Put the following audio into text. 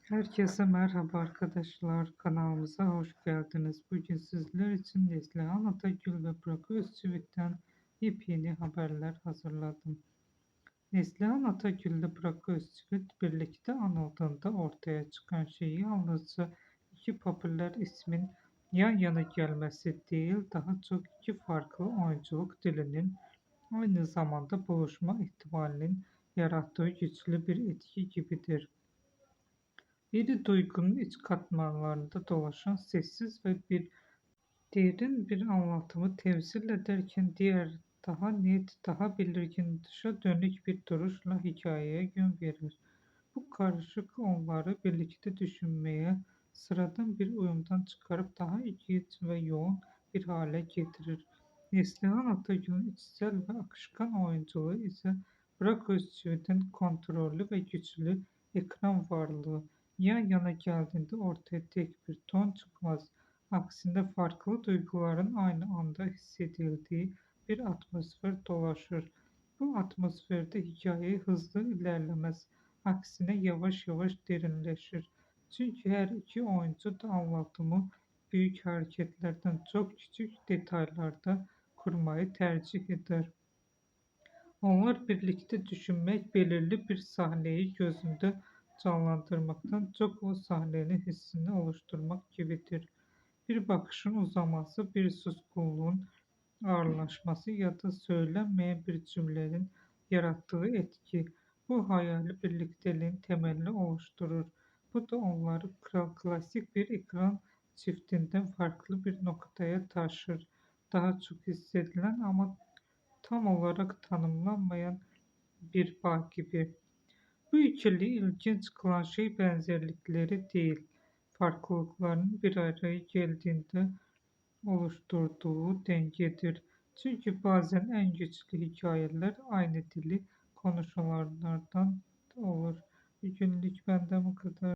Herkese merhaba arkadaşlar. Kanalımıza hoş geldiniz. Bugün sizler için Neslihan Atagül ve Burak Özçivit'ten yepyeni haberler hazırladım. Neslihan Atagül ile Burak Özçivit birlikte anıldığında ortaya çıkan şey yalnızca iki popüler ismin yan yana gelmesi değil, daha çok iki farklı oyunculuk dilinin aynı zamanda buluşma ihtimalinin yarattığı güçlü bir etki gibidir. Biri duygunun iç katmanlarında dolaşan sessiz ve derin bir anlatımı temsil ederken diğer daha net, daha belirgin dışa dönük bir duruşla hikayeye yön verir. Bu karışık onları birlikte düşünmeye, sıradan bir uyumdan çıkarıp daha ilginç ve yoğun bir hale getirir. Neslihan Atagül'ün içsel ve akışkan oyunculuğu ise Burak Özçivit'in kontrollü ve güçlü ekran varlığı. Yan yana geldiğinde ortaya tek bir ton çıkmaz. Aksine farklı duyguların aynı anda hissedildiği bir atmosfer dolaşır. Bu atmosferde hikaye hızlı ilerlemez. Aksine yavaş yavaş derinleşir. Çünkü her iki oyuncu da anlatımı büyük hareketlerden çok küçük detaylarda kurmayı tercih eder. Onlar birlikte düşünmek, belirli bir sahneyi gözünde canlandırmaktan çok o sahnenin hissini oluşturmak gibidir. Bir bakışın uzaması, bir suskunluğun ağırlaşması ya da söylenmeyen bir cümlenin yarattığı etki bu hayali birlikteliğin temelini oluşturur. Bu da onları klasik bir ekran çiftinden farklı bir noktaya taşır. Daha çok hissedilen ama tam olarak tanımlanmayan bir bağ gibi. Bu ikili ilginç kılan şey benzerlikleri değil, farklılıkların bir araya geldiğinde oluşturduğu dengedir. Çünkü bazen en güçlü hikayeler aynı dili konuşanlardan olur. Bugünlük benden bu kadar.